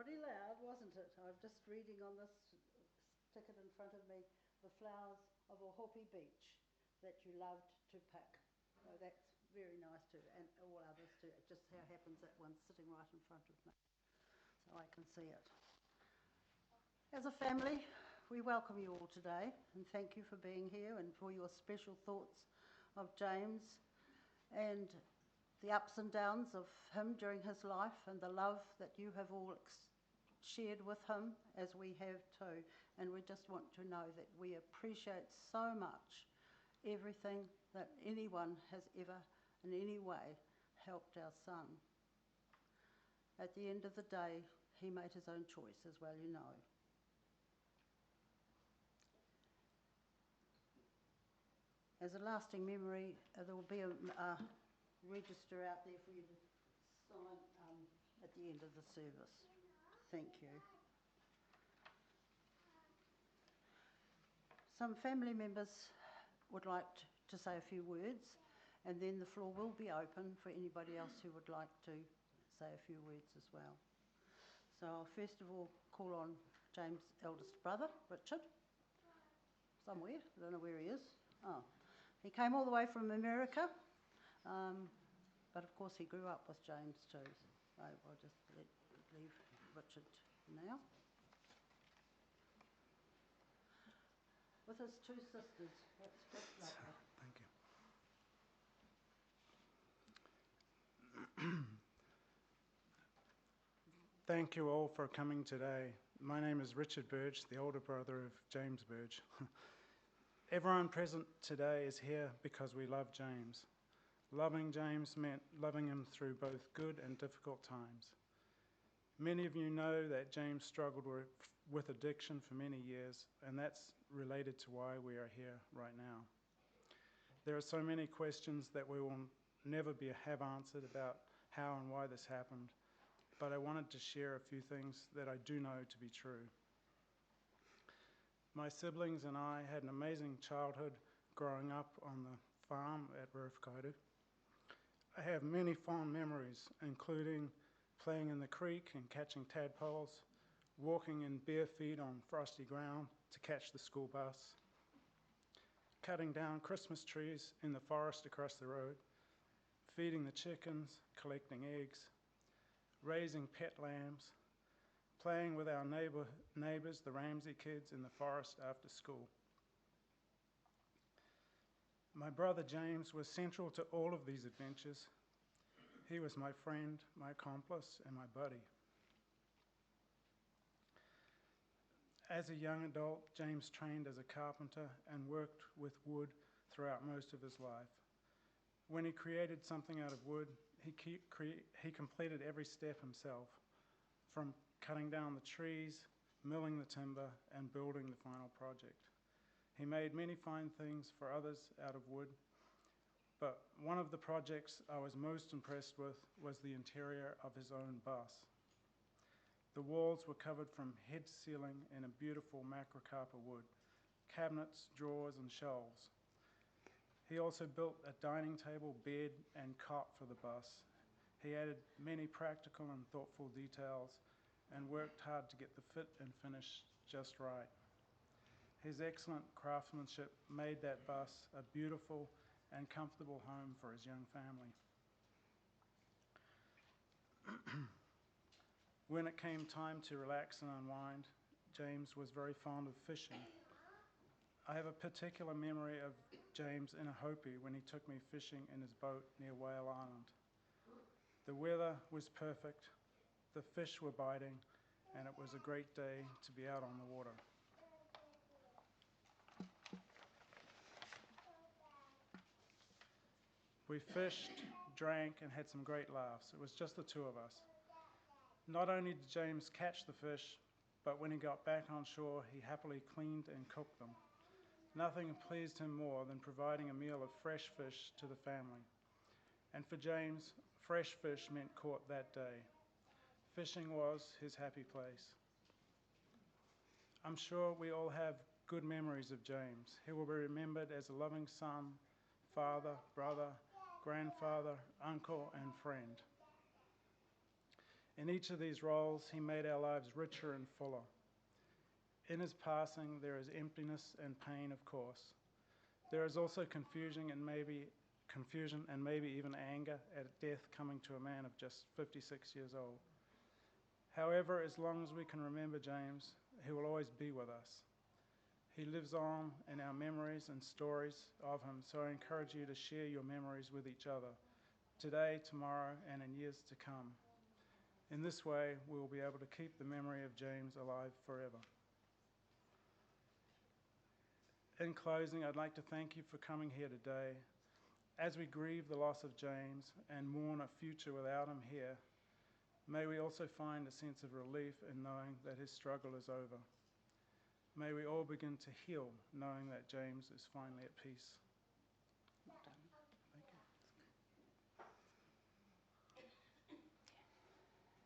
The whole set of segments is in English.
Pretty loud, wasn't it? I'm just reading on this ticket in front of me, the flowers of Ohope Beach that you loved to pick. So that's very nice too, and all others too. It just how happens that one's sitting right in front of me, so I can see it. As a family, we welcome you all today and thank you for being here and for your special thoughts of James and the ups and downs of him during his life and the love that you have all shared with him as we have too. And we just want to know that we appreciate so much everything that anyone has ever in any way helped our son. At the end of the day, he made his own choice, as well you know. As a lasting memory, there will be a register out there for you to sign at the end of the service. Thank you. Some family members would like to say a few words, and then the floor will be open for anybody else who would like to say a few words as well. So I'll first of all call on James' eldest brother, Richard, somewhere, I don't know where he is. Oh, he came all the way from America, but of course he grew up with James too, so I'll just leave Richard now. With his two sisters, that's just lovely. Thank you. Thank you all for coming today. My name is Richard Burge, the older brother of James Burge. Everyone present today is here because we love James. Loving James meant loving him through both good and difficult times. Many of you know that James struggled with addiction for many years, and that's related to why we are here right now. There are so many questions that we will never have answered about how and why this happened, but I wanted to share a few things that I do know to be true. My siblings and I had an amazing childhood growing up on the farm at Rurwhakairu. I have many fond memories, including playing in the creek and catching tadpoles, walking in bare feet on frosty ground to catch the school bus, cutting down Christmas trees in the forest across the road, feeding the chickens, collecting eggs, raising pet lambs, playing with our neighbours, the Ramsey kids, in the forest after school. My brother James was central to all of these adventures. He was my friend, my accomplice, and my buddy. As a young adult, James trained as a carpenter and worked with wood throughout most of his life. When he created something out of wood, he completed every step himself, from cutting down the trees, milling the timber, and building the final project. He made many fine things for others out of wood, but one of the projects I was most impressed with was the interior of his own bus. The walls were covered from head to ceiling in a beautiful macrocarpa wood, cabinets, drawers, and shelves. He also built a dining table, bed, and cot for the bus. He added many practical and thoughtful details and worked hard to get the fit and finish just right. His excellent craftsmanship made that bus a beautiful and comfortable home for his young family. When it came time to relax and unwind, James was very fond of fishing. I have a particular memory of James in Ohope when he took me fishing in his boat near Whale Island. The weather was perfect, the fish were biting, and it was a great day to be out on the water. We fished, drank, and had some great laughs. It was just the two of us. Not only did James catch the fish, but when he got back on shore, he happily cleaned and cooked them. Nothing pleased him more than providing a meal of fresh fish to the family. And for James, fresh fish meant caught that day. Fishing was his happy place. I'm sure we all have good memories of James. He will be remembered as a loving son, father, brother, grandfather, uncle, and friend. In each of these roles, he made our lives richer and fuller. In his passing, there is emptiness and pain, of course. There is also confusion and maybe even anger at death coming to a man of just 56 years old. However, as long as we can remember James, he will always be with us. He lives on in our memories and stories of him, so I encourage you to share your memories with each other, today, tomorrow, and in years to come. In this way, we will be able to keep the memory of James alive forever. In closing, I'd like to thank you for coming here today. As we grieve the loss of James and mourn a future without him here, may we also find a sense of relief in knowing that his struggle is over. May we all begin to heal knowing that James is finally at peace. Well done. Thank you.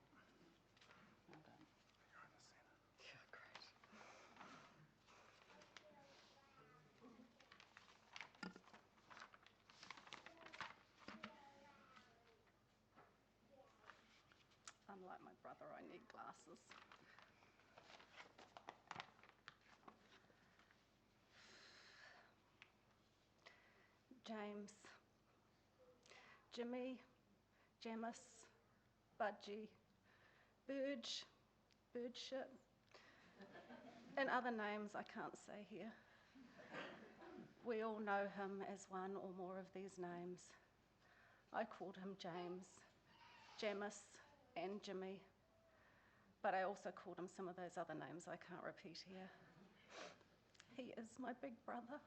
Well done. You're in the center. Yeah, great. Unlike my brother, I need glasses. James, Jimmy, Jamis, Budgie, Burge, Birdship, and other names I can't say here. We all know him as one or more of these names. I called him James, Jamis, and Jimmy, but I also called him some of those other names I can't repeat here. He is my big brother.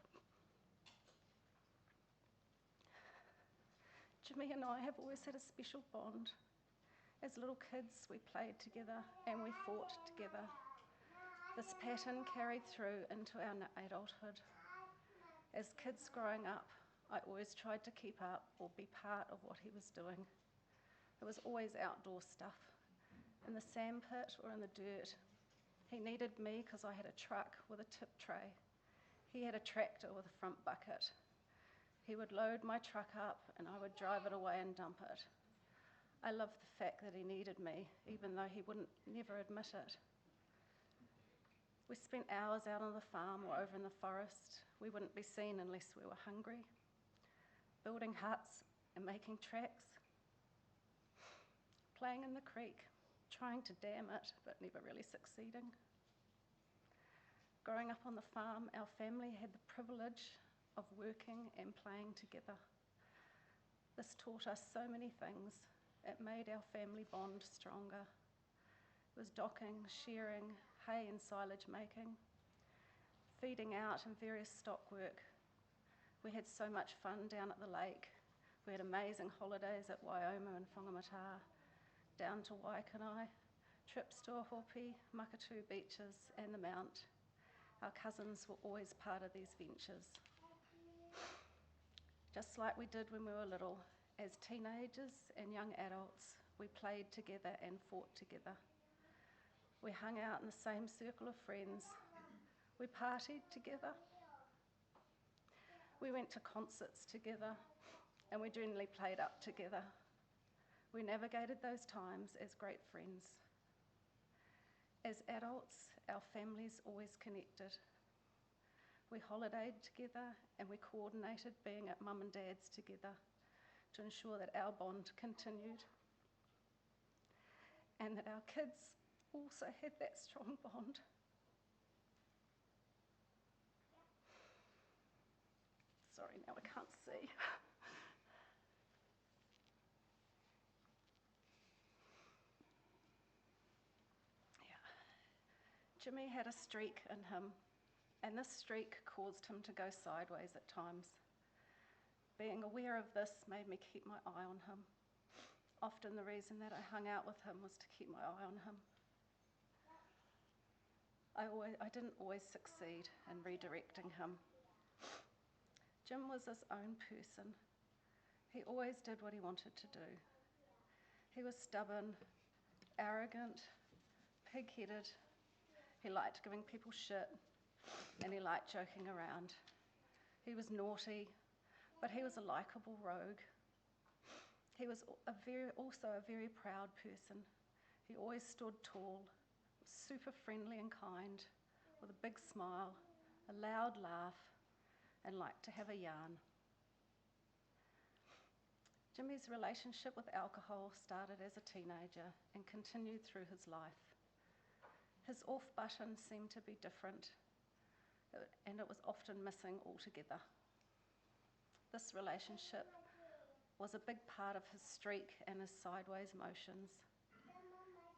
Jimmy and I have always had a special bond. As little kids, we played together and we fought together. This pattern carried through into our adulthood. As kids growing up, I always tried to keep up or be part of what he was doing. It was always outdoor stuff, in the sandpit or in the dirt. He needed me because I had a truck with a tip tray. He had a tractor with a front bucket. He would load my truck up and I would drive it away and dump it. I loved the fact that he needed me, even though he wouldn't never admit it. We spent hours out on the farm or over in the forest. We wouldn't be seen unless we were hungry, building huts and making tracks, playing in the creek, trying to dam it, but never really succeeding. Growing up on the farm, our family had the privilege of working and playing together. This taught us so many things. It made our family bond stronger. It was docking, shearing, hay and silage making, feeding out and various stock work. We had so much fun down at the lake. We had amazing holidays at Waioma and Whangamata, down to Waikanae, trips to Ohopi, Makatu beaches and the Mount. Our cousins were always part of these ventures. Just like we did when we were little, as teenagers and young adults, we played together and fought together. We hung out in the same circle of friends. We partied together. We went to concerts together, and we generally played up together. We navigated those times as great friends. As adults, our families always connected. We holidayed together and we coordinated being at Mum and Dad's together to ensure that our bond continued and that our kids also had that strong bond. Sorry, now I can't see. Yeah. Jimmy had a streak in him, and this streak caused him to go sideways at times. Being aware of this made me keep my eye on him. Often the reason that I hung out with him was to keep my eye on him. I didn't always succeed in redirecting him. Jim was his own person. He always did what he wanted to do. He was stubborn, arrogant, pig-headed. He liked giving people shit, and he liked joking around. He was naughty, but he was a likeable rogue. He was also a very proud person. He always stood tall, super friendly and kind, with a big smile, a loud laugh, and liked to have a yarn. Jimmy's relationship with alcohol started as a teenager and continued through his life. His off button seemed to be different, and it was often missing altogether. This relationship was a big part of his streak and his sideways motions,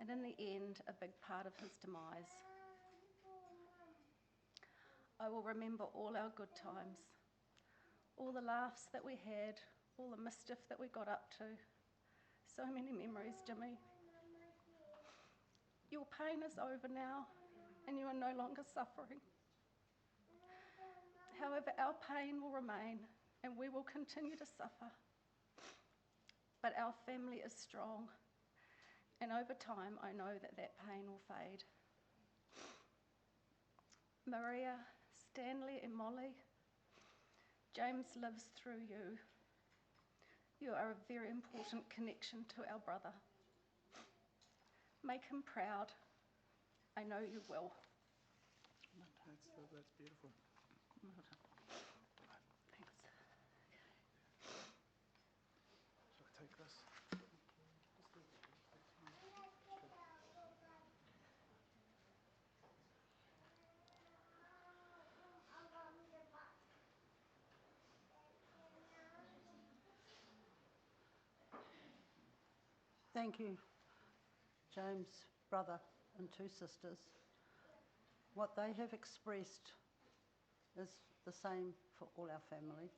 and in the end, a big part of his demise. I will remember all our good times, all the laughs that we had, all the mischief that we got up to. So many memories, Jimmy. Your pain is over now, and you are no longer suffering. However, our pain will remain, and we will continue to suffer. But our family is strong, and over time, I know that that pain will fade. Maria, Stanley and Molly, James lives through you. You are a very important connection to our brother. Make him proud. I know you will. That's beautiful. Thanks. Shall I take this? Thank you, James' brother and two sisters. What they have expressed is the same for all our family.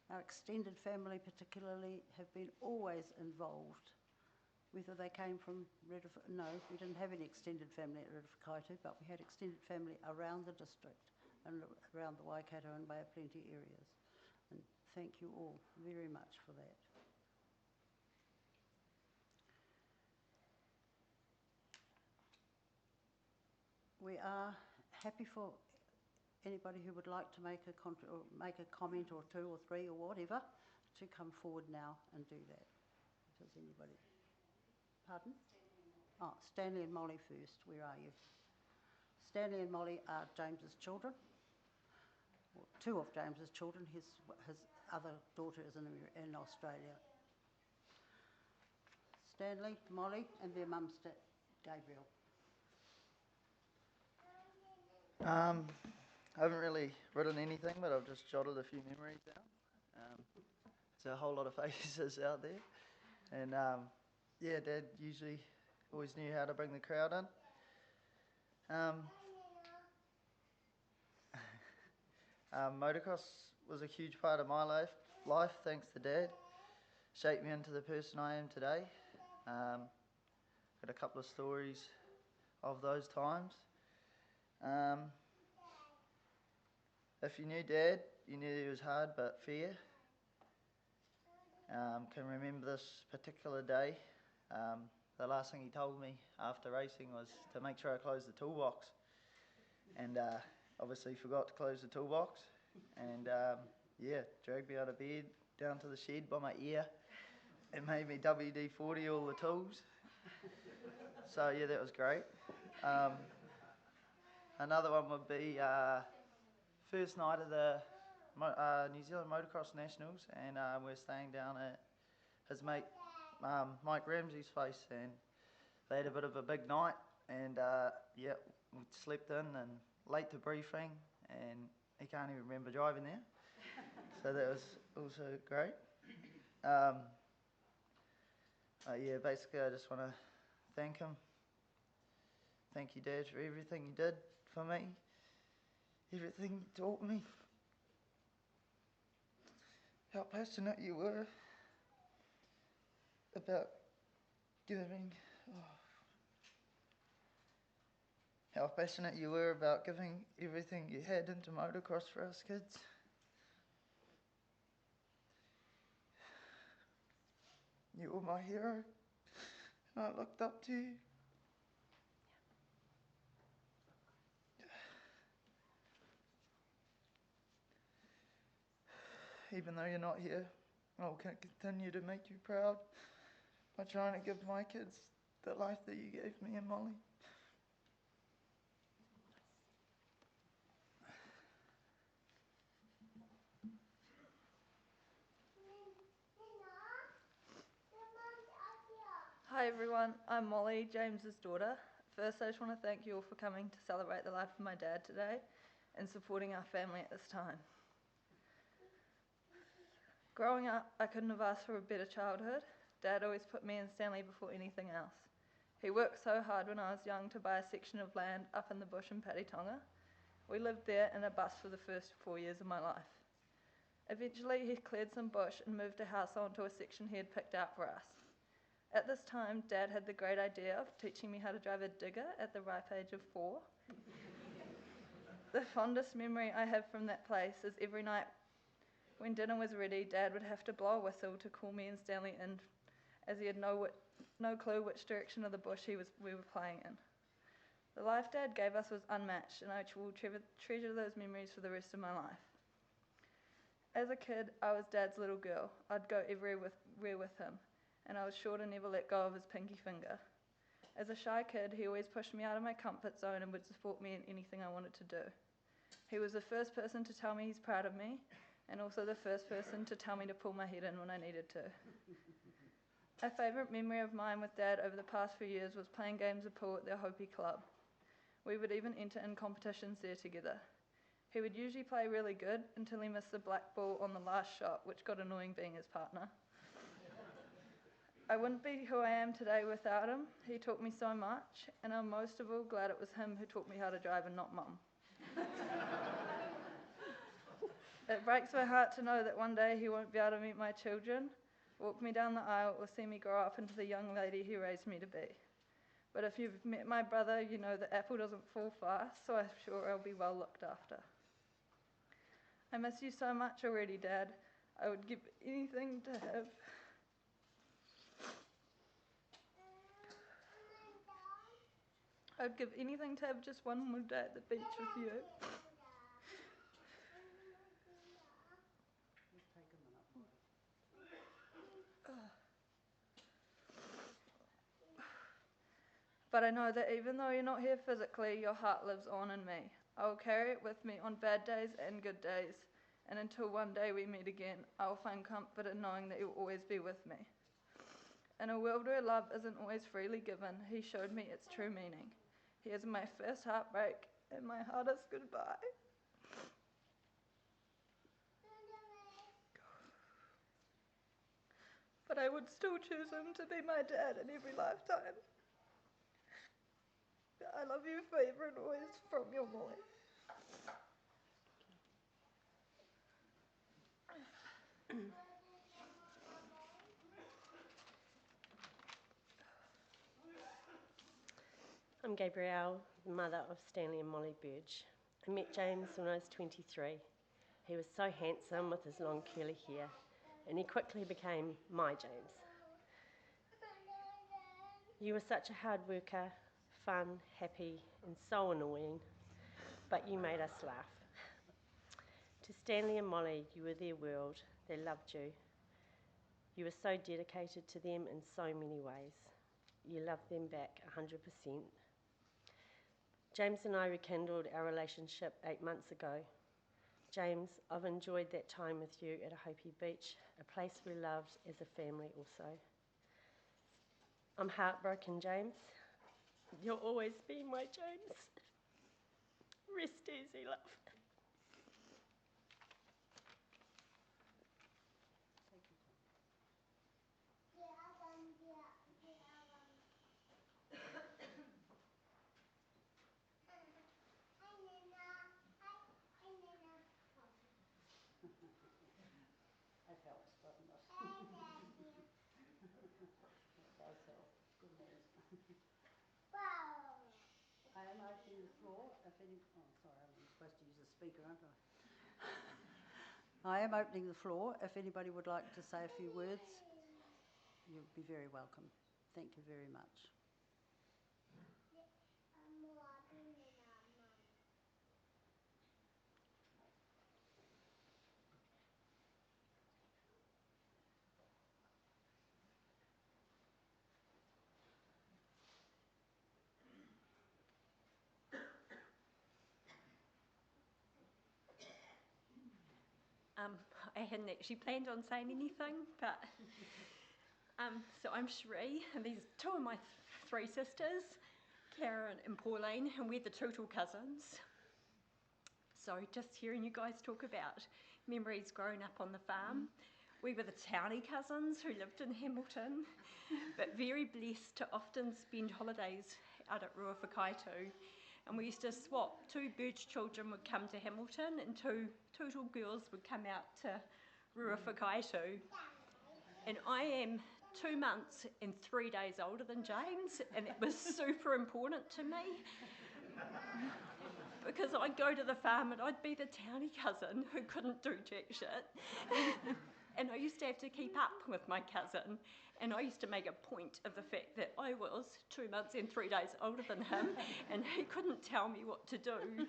Our extended family particularly have been always involved, whether they came from no, we didn't have any extended family at Retiwhakaitu, but we had extended family around the district and around the Waikato and Bay of Plenty areas. And thank you all very much for that. We are happy for anybody who would like to make a comment or two or three or whatever to come forward now and do that. Does anybody? Pardon? Oh, Stanley and Molly first. Where are you? Stanley and Molly are James's children. Well, two of James's children. His other daughter is in Australia. Stanley, Molly, and their mum, Gabriel. I haven't really written anything, but I've just jotted a few memories down. There's a whole lot of faces out there. And yeah, Dad usually always knew how to bring the crowd in. Motocross was a huge part of my life, thanks to Dad. Shaped me into the person I am today. Got a couple of stories of those times. If you knew Dad, you knew he was hard but fair. Can remember this particular day. The last thing he told me after racing was to make sure I closed the toolbox. And obviously forgot to close the toolbox. And yeah, dragged me out of bed, down to the shed by my ear, and made me WD-40 all the tools. So yeah, that was great. Another one would be first night of the New Zealand Motocross Nationals, and we're staying down at his mate Mike Ramsey's place, and they had a bit of a big night, and yeah, we slept in and late to briefing, and he can't even remember driving there, so that was also great. Yeah, basically I just want to thank him. Thank you, Dad, for everything you did for me, everything you taught me, how passionate you were about giving, how passionate you were about giving everything you had into motocross for us kids. You were my hero, and I looked up to you. Even though you're not here, I'll continue to make you proud. by trying to give my kids the life that you gave me and Molly. Hi everyone, I'm Molly, James's daughter. First, I just want to thank you all for coming to celebrate the life of my dad today and supporting our family at this time. Growing up, I couldn't have asked for a better childhood. Dad always put me and Stanley before anything else. He worked so hard when I was young to buy a section of land up in the bush in Paritonga. We lived there in a bus for the first 4 years of my life. Eventually, he cleared some bush and moved a house onto a section he had picked out for us. At this time, Dad had the great idea of teaching me how to drive a digger at the ripe age of 4. The fondest memory I have from that place is every night when dinner was ready, Dad would have to blow a whistle to call me and Stanley in, as he had no clue which direction of the bush we were playing in. The life Dad gave us was unmatched, and I will treasure those memories for the rest of my life. As a kid, I was Dad's little girl. I'd go everywhere with him, and I was sure to never let go of his pinky finger. As a shy kid, he always pushed me out of my comfort zone and would support me in anything I wanted to do. He was the first person to tell me he's proud of me, and also the first person to tell me to pull my head in when I needed to. A favourite memory of mine with Dad over the past few years was playing games of pool at the Hopi Club. We would even enter in competitions there together. He would usually play really good until he missed the black ball on the last shot, which got annoying being his partner. I wouldn't be who I am today without him. He taught me so much, and I'm most of all glad it was him who taught me how to drive and not Mum. It breaks my heart to know that one day he won't be able to meet my children, walk me down the aisle, or see me grow up into the young lady he raised me to be. But if you've met my brother, you know the apple doesn't fall fast, so I'm sure I'll be well looked after. I miss you so much already, Dad. I would give anything to have... I'd give anything to have just one more day at the beach with you. But I know that even though you're not here physically, your heart lives on in me. I will carry it with me on bad days and good days, and until one day we meet again, I will find comfort in knowing that you'll always be with me. In a world where love isn't always freely given, he showed me its true meaning. He is my first heartbreak and my hardest goodbye. But I would still choose him to be my dad in every lifetime. I love you forever and always, from your Molly. I'm Gabrielle, the mother of Stanley and Molly Burge. I met James when I was 23. He was so handsome with his long curly hair, and he quickly became my James. You were such a hard worker, fun, happy, and so annoying, but you made us laugh. To Stanley and Molly, you were their world. They loved you. You were so dedicated to them in so many ways. You loved them back 100%. James and I rekindled our relationship 8 months ago. James, I've enjoyed that time with you at a Hopi Beach, a place we loved as a family also. I'm heartbroken, James. You'll always be my James. Rest easy, love. That helps, doesn't it? That does help. Good news. I am opening the floor if any... Oh, sorry, I'm supposed to use a speaker, aren't I? I am opening the floor. If anybody would like to say a few words, you'll be very welcome. Thank you very much. I hadn't actually planned on saying anything, but so I'm Sheree, and these two of my three sisters, Karen and Pauline, and we're the Tootle cousins. So just hearing you guys talk about memories growing up on the farm. We were the Townie cousins who lived in Hamilton, but very blessed to often spend holidays out at Ruawhakaitu. And we used to swap. Two Burges children would come to Hamilton and two Tootle girls would come out to Ruawhakaitu. And I am 2 months and 3 days older than James, and it was super important to me. Because I'd go to the farm and I'd be the Townie cousin who couldn't do jack shit. And I used to have to keep up with my cousin. And I used to make a point of the fact that I was 2 months and 3 days older than him, and he couldn't tell me what to do.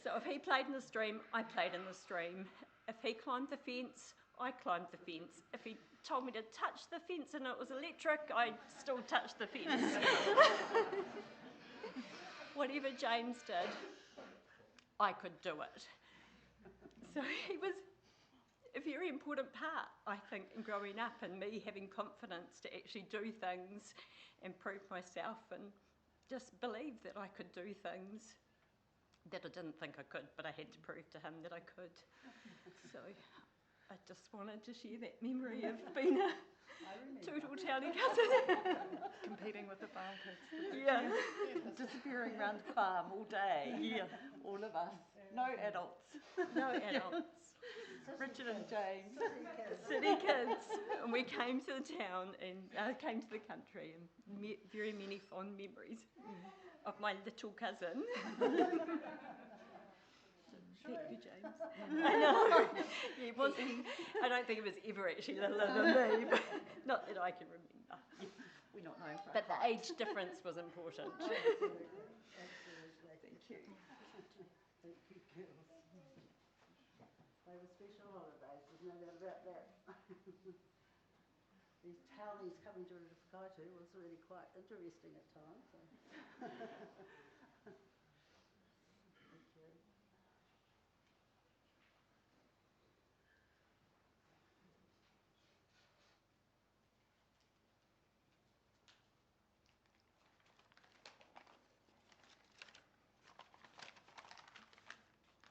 So if he played in the stream, I played in the stream. If he climbed the fence, I climbed the fence. If he told me to touch the fence and it was electric, I'd still touch the fence. Whatever James did, I could do it. So he was a very important part, I think, in growing up and me having confidence to actually do things and prove myself and just believe that I could do things that I didn't think I could, but I had to prove to him that I could. So I just wanted to share that memory of being a Tootle Townie cousin. Competing with the farm kids. Yeah. Disappearing around the farm all day. Yeah. All of us. No adults. No adults. Richard and James. City kids. And we came to the town and came to the country and met very many fond memories of my little cousin. Thank you, James. I know. He wasn't, I don't think he was ever actually littler than me, but not that I can remember. We're not known for But the age difference was important. Absolutely. Absolutely. Thank you. Thank you, girls. They were special holidays, there's no doubt about that. These townies coming to Ruawhakaitu was really quite interesting at times. So. Thank you.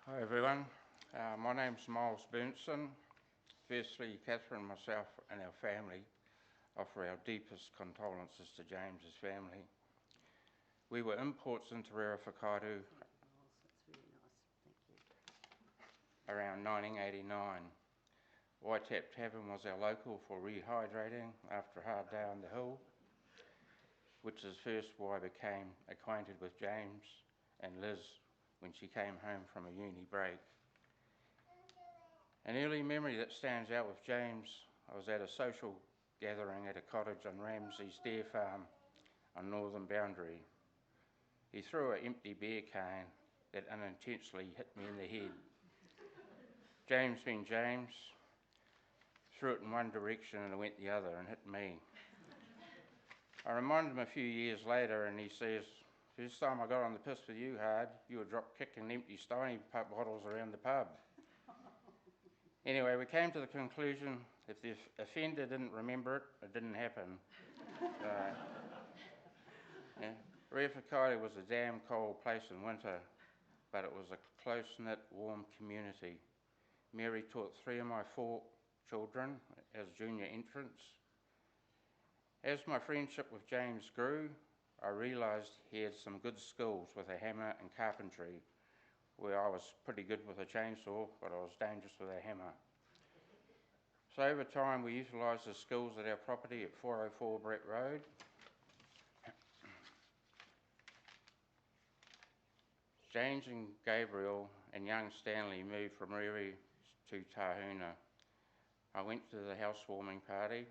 Hi everyone, my name's Miles Burnson. Firstly, Catherine, myself and our family offer our deepest condolences to James's family. We were imports into Ruawhakaitu That's very nice, thank you. around 1989. White Tap Tavern was our local for rehydrating after a hard day on the hill, which is first why I became acquainted with James and Liz when she came home from a uni break. An early memory that stands out with James, I was at a social gathering at a cottage on Ramsey's Dairy Farm on Northern Boundary. He threw an empty beer can that unintentionally hit me in the head. James being James, threw it in one direction and it went the other and hit me. I reminded him a few years later and he says, "First time I got on the piss with you hard, you were drop kicking empty Steiny bottles around the pub." Anyway, we came to the conclusion if the offender didn't remember it, it didn't happen. Ruawhakaitu was a damn cold place in winter, but it was a close-knit, warm community. Mary taught 3 of my 4 children as junior entrants. As my friendship with James grew, I realised he had some good skills with a hammer and carpentry, where I was pretty good with a chainsaw, but I was dangerous with a hammer. So over time, we utilised his skills at our property at 404 Brett Road. James and Gabriel and young Stanley moved from Riri to Tahuna. I went to the housewarming party.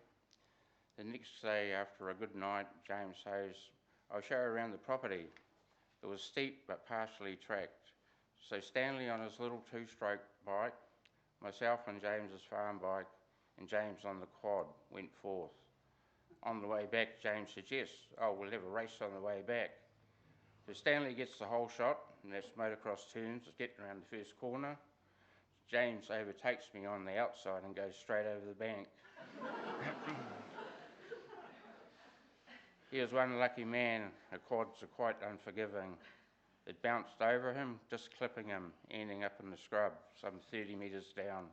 The next day, after a good night, James says, "I'll show you around the property." It was steep but partially tracked. So Stanley on his little 2-stroke bike, myself on James's farm bike, and James on the quad went forth. On the way back, James suggests, "Oh, we'll have a race on the way back." So Stanley gets the whole shot, and that's motocross turns, it's getting around the first corner. James overtakes me on the outside and goes straight over the bank. He was one lucky man. The quads are quite unforgiving. It bounced over him, just clipping him, ending up in the scrub, some 30 metres down,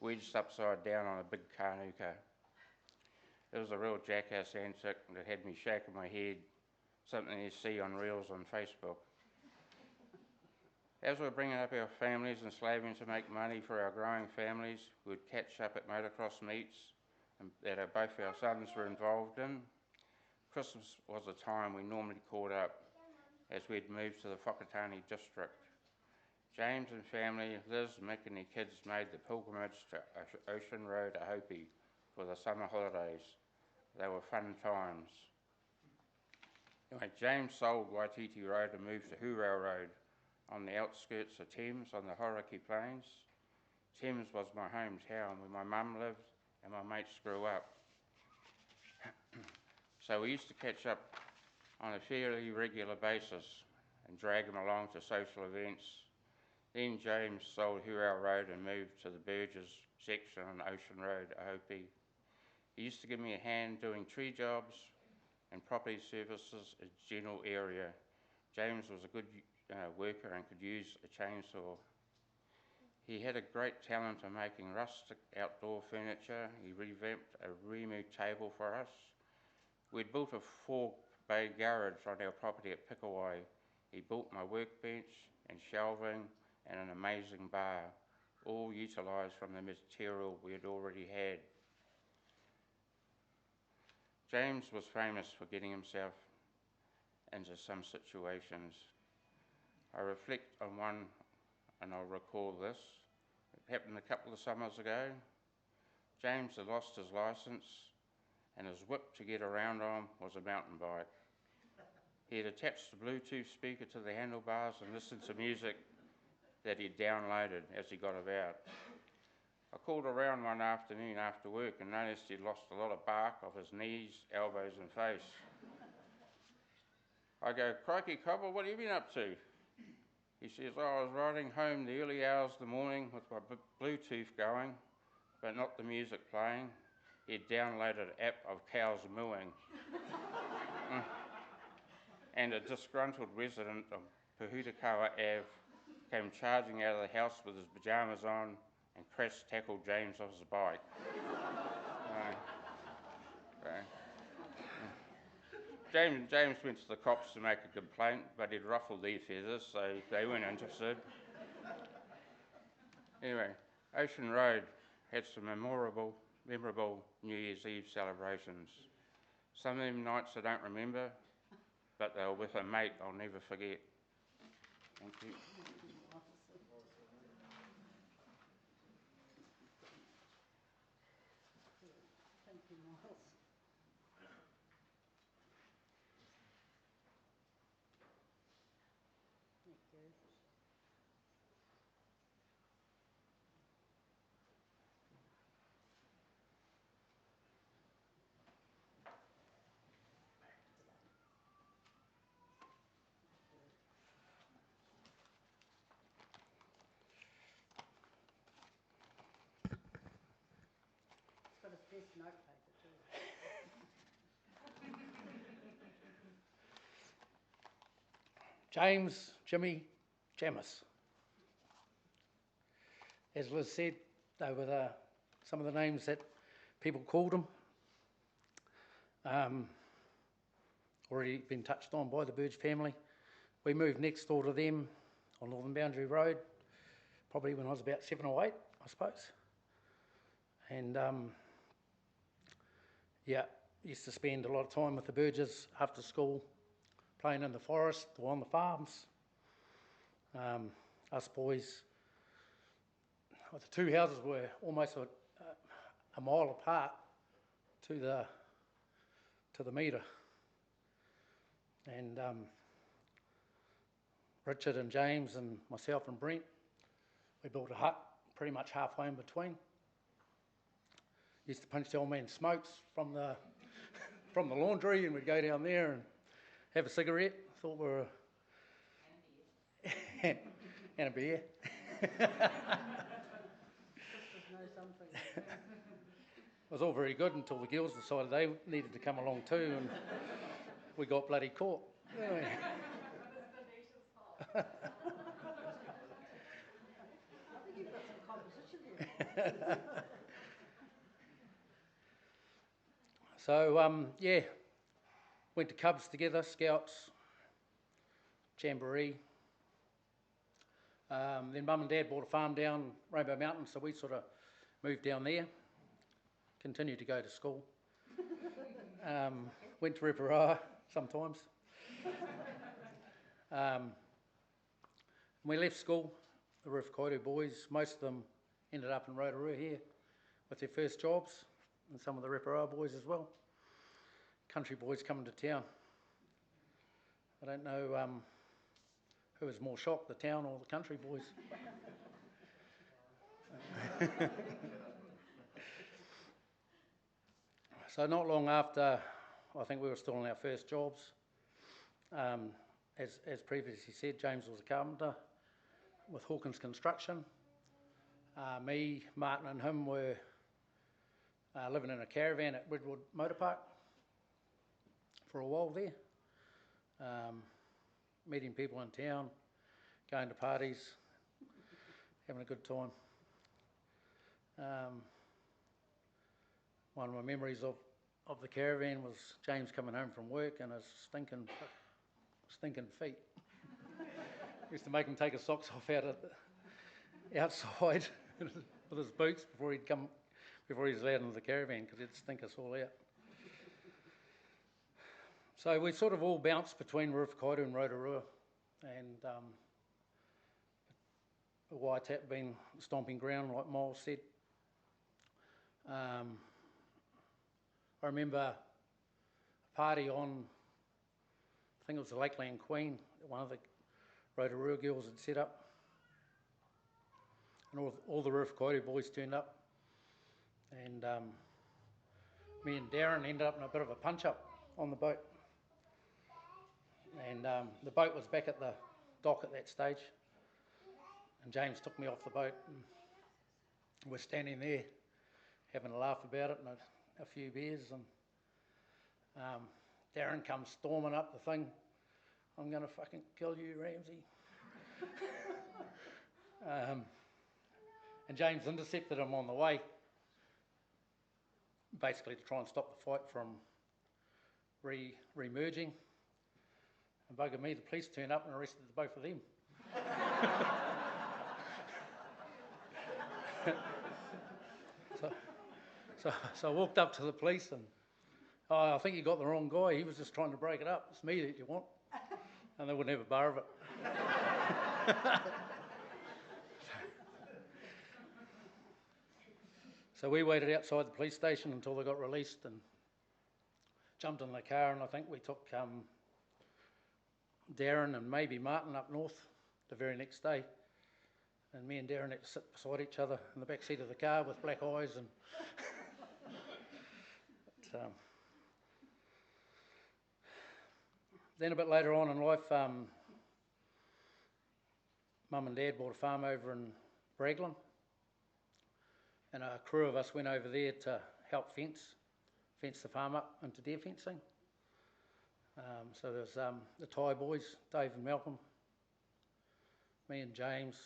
wedged upside down on a big carnuka. It was a real jackass antic that had me shaking my head, something you see on reels on Facebook. As we were bringing up our families and slaving to make money for our growing families, we'd catch up at motocross meets that both our sons were involved in. Christmas was a time we normally caught up as we'd moved to the Whakatane district. James and family, Liz, Mick and their kids made the pilgrimage to Ocean Road, Ahopi for the summer holidays. They were fun times. Anyway, James sold Waititi Road and moved to Hurau Road on the outskirts of Thames on the Hauraki Plains. Thames was my hometown where my mum lived and my mates grew up. So we used to catch up on a fairly regular basis and drag him along to social events. Then James sold Hurau Road and moved to the Burges section on Ocean Road, Ahopi. He used to give me a hand doing tree jobs and property services in the general area. James was a good worker and could use a chainsaw. He had a great talent of making rustic outdoor furniture. He revamped a Remu table for us. We'd built a 4-bay garage on our property at Pikawai. He built my workbench and shelving and an amazing bar, all utilised from the material we had already had. James was famous for getting himself into some situations. I reflect on one and I'll recall this. It happened a couple of summers ago. James had lost his licence and his whip to get around on was a mountain bike. He had attached a Bluetooth speaker to the handlebars and listened to music that he'd downloaded as he got about. I called around one afternoon after work and noticed he'd lost a lot of bark off his knees, elbows and face. I go, "Crikey, Cobble, what have you been up to?" He says, "I was riding home the early hours of the morning with my Bluetooth going, but not the music playing. He'd downloaded an app of cows mooing." And a disgruntled resident of Pahutakawa Ave came charging out of the house with his pyjamas on and crash-tackled James off his bike. James went to the cops to make a complaint, but he'd ruffled their feathers, so they weren't interested. Anyway, Ocean Road had some memorable New Year's Eve celebrations. Some of them nights I don't remember, but they were with a mate I'll never forget. Thank you. Thank you, Miles. Thank you. It's got his best notepaper too. James Jimmy Jamis. As Liz said, they were some of the names that people called him. Already been touched on by the Burge family. We moved next door to them on Northern Boundary Road, probably when I was about 7 or 8, I suppose. And used to spend a lot of time with the Burges after school, playing in the forest or on the farms. Us boys, the two houses were almost a mile apart to the metre. And Richard and James and myself and Brent, we built a hut pretty much halfway in between. Used to punch the old man's smokes from the laundry, and we'd go down there and have a cigarette. Thought we were and a beer. something. It was all very good until the girls decided they needed to come along too, and we got bloody caught. Anyway. I think you've got some competition here. So, yeah, went to Cubs together, Scouts, Jamboree. Then Mum and Dad bought a farm down Rainbow Mountain, so we sort of moved down there, continued to go to school. Went to Reparoa sometimes. We left school, the Rufakaitu boys, most of them ended up in Rotorua here with their first jobs, and some of the Reparoa boys as well. Country boys coming to town. I don't know who was more shocked, the town or the country boys. So not long after, I think we were still in our first jobs. As previously said, James was a carpenter with Hawkins Construction. Me, Martin and him were living in a caravan at Redwood Motor Park for a while there. Meeting people in town, going to parties, having a good time. One of my memories of the caravan was James coming home from work and his stinking feet. Used to make him take his socks off outside with his boots before he was allowed into the caravan, because it'd stink us all out. So we sort of all bounced between Rufakaitu and Rotorua, and Waitap being stomping ground, like Miles said. I remember a party on, I think it was the Lakeland Queen, that one of the Rotorua girls had set up. And all the Rufakaitu boys turned up. And me and Darren ended up in a bit of a punch-up on the boat. And the boat was back at the dock at that stage. And James took me off the boat, and we're standing there having a laugh about it and a few beers, and Darren comes storming up the thing. I'm going to fucking kill you, Ramsey. And James intercepted him on the way, basically to try and stop the fight from re-emerging. And bugger me, the police turned up and arrested the both of them. So I walked up to the police and, I think you got the wrong guy. He was just trying to break it up. It's me that you want. And they wouldn't have a bar of it. So we waited outside the police station until they got released and jumped in the car, and I think we took Darren and maybe Martin up north the very next day. And me and Darren had to sit beside each other in the back seat of the car with black eyes. And but, then a bit later on in life, Mum and Dad bought a farm over in Raglan, and a crew of us went over there to help fence the farm up into deer fencing. So there's the Thai boys, Dave and Malcolm, me and James,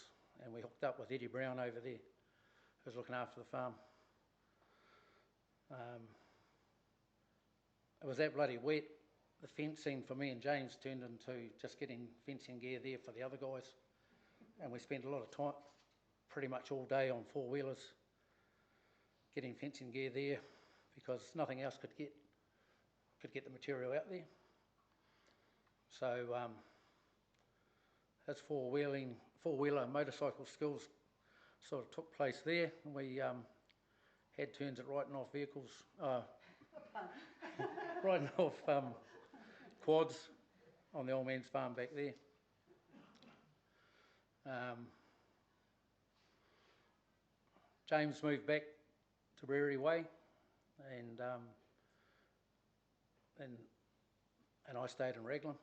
and we hooked up with Eddie Brown over there, who's looking after the farm. It was that bloody wet. The fencing for me and James turned into just getting fencing gear there for the other guys, and we spent a lot of time, pretty much all day, on four-wheelers getting fencing gear there, because nothing else could get the material out there. So as four-wheeler motorcycle skills sort of took place there. We had turns at writing off vehicles, writing off quads on the old man's farm back there. James moved back to Brewery Way, and I stayed in Raglan.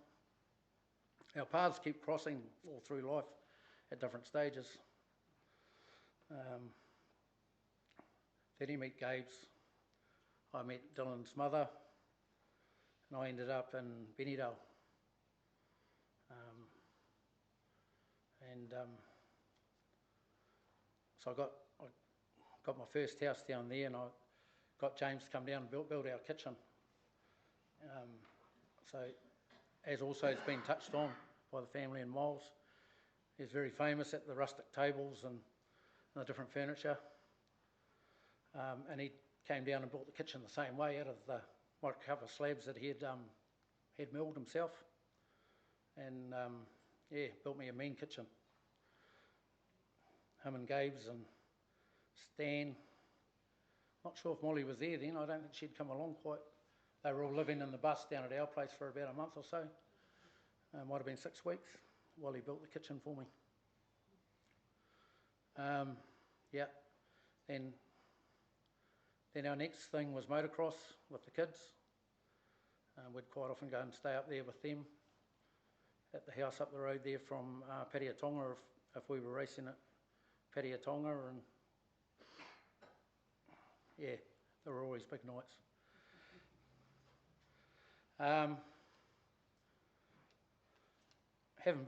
Our paths keep crossing all through life at different stages. Then he met Gabe's. I met Dylan's mother, and I ended up in Benidale. So I got my first house down there, and I got James to come down and build our kitchen. So, as also has been touched on by the family in Miles, he's very famous at the rustic tables and the different furniture. And he came down and built the kitchen the same way out of the microcover slabs that he had milled himself. And built me a mean kitchen. Him and Gabe's and Stan. Not sure if Molly was there then. I don't think she'd come along quite. They were all living in the bus down at our place for about a month or so. Might have been 6 weeks while he built the kitchen for me. Then our next thing was motocross with the kids. We'd quite often go and stay up there with them at the house up the road there from Pariatonga if we were racing at Pariatonga, and they were always big nights. Haven't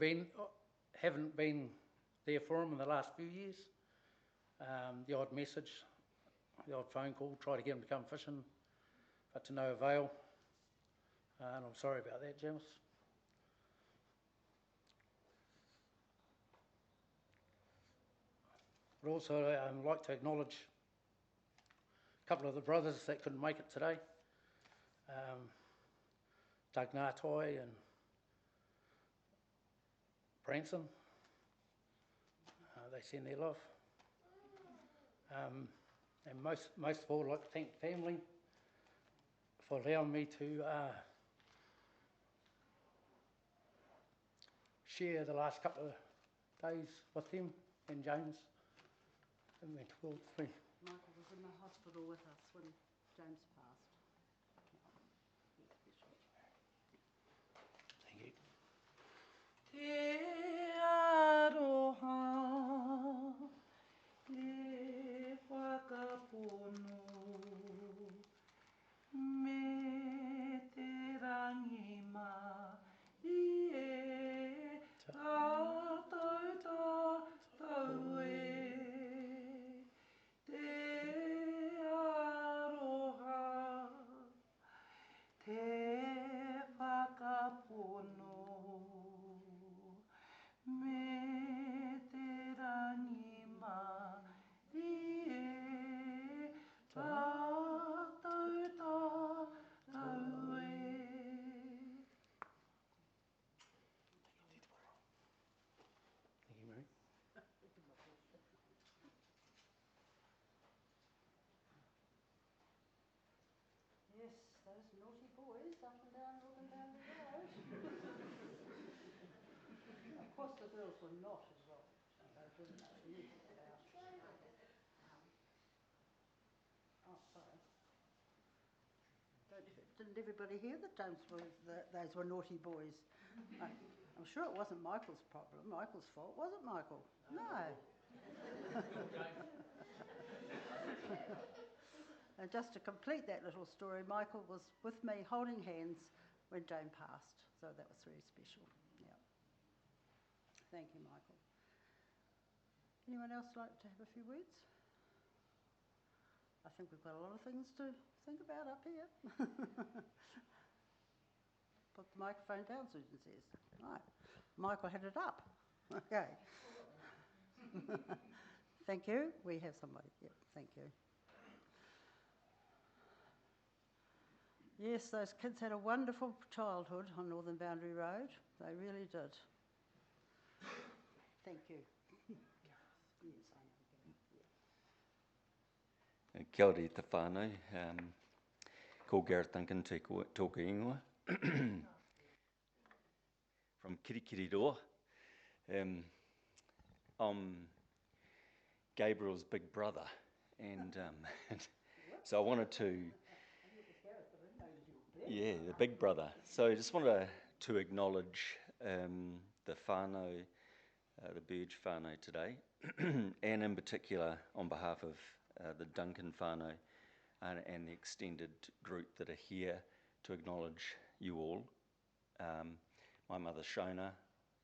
been there for him in the last few years. The odd message, the odd phone call, try to get him to come fishing, but to no avail. And I'm sorry about that, James. I'd also like to acknowledge a couple of the brothers that couldn't make it today. Doug Nartai and Branson. They send their love. And most of all, I'd like to thank the family for allowing me to share the last couple of days with them and James. And they told me. Michael was in the hospital with us when James passed. Thank you. Te aroha le whakapono me te rangi mai e tātou tātou e te aroha te whakapono me te rangi mai e tātou tātou e. Thank you, Mary. Yes, those naughty boys up and down Northern Boundary Road. Of course, the girls were not involved. They didn't know anything about it. Sorry. Didn't everybody hear that those were naughty boys? I'm sure it wasn't Michael's problem, Michael's fault, was it, Michael? No. And just to complete that little story, Michael was with me holding hands when Jane passed, so that was very special. Yeah. Thank you, Michael. Anyone else like to have a few words? I think we've got a lot of things to think about up here. Put the microphone down, Susan says. Right. Michael had it up. Okay. Thank you. We have somebody. Yep, thank you. Yes, those kids had a wonderful childhood on Northern Boundary Road. They really did. Thank you. Yes, I know. Kia ora te whānau. Ko Gareth Duncan te tōku ingoa. From Kirikiriroa. I'm Gabriel's big brother, and so I wanted to... Yeah, the big brother. So I just wanted to acknowledge the whānau, the Burge whānau today, and in particular on behalf of the Duncan whānau, and the extended group that are here to acknowledge you all. My mother Shona,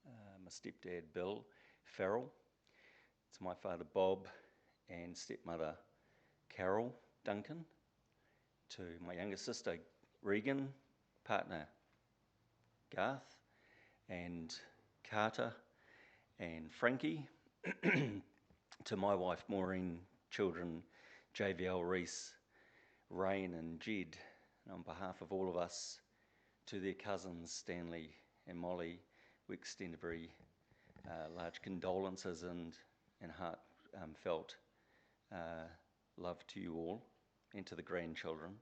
my stepdad Bill Farrell, to my father Bob and stepmother Carol Duncan, to my younger sister Regan, partner Garth, and Carter and Frankie, to my wife Maureen, children JVL, Reese, Rain and Jed. And on behalf of all of us, to their cousins Stanley and Molly, we extend a very large condolences and heartfelt love to you all and to the grandchildren.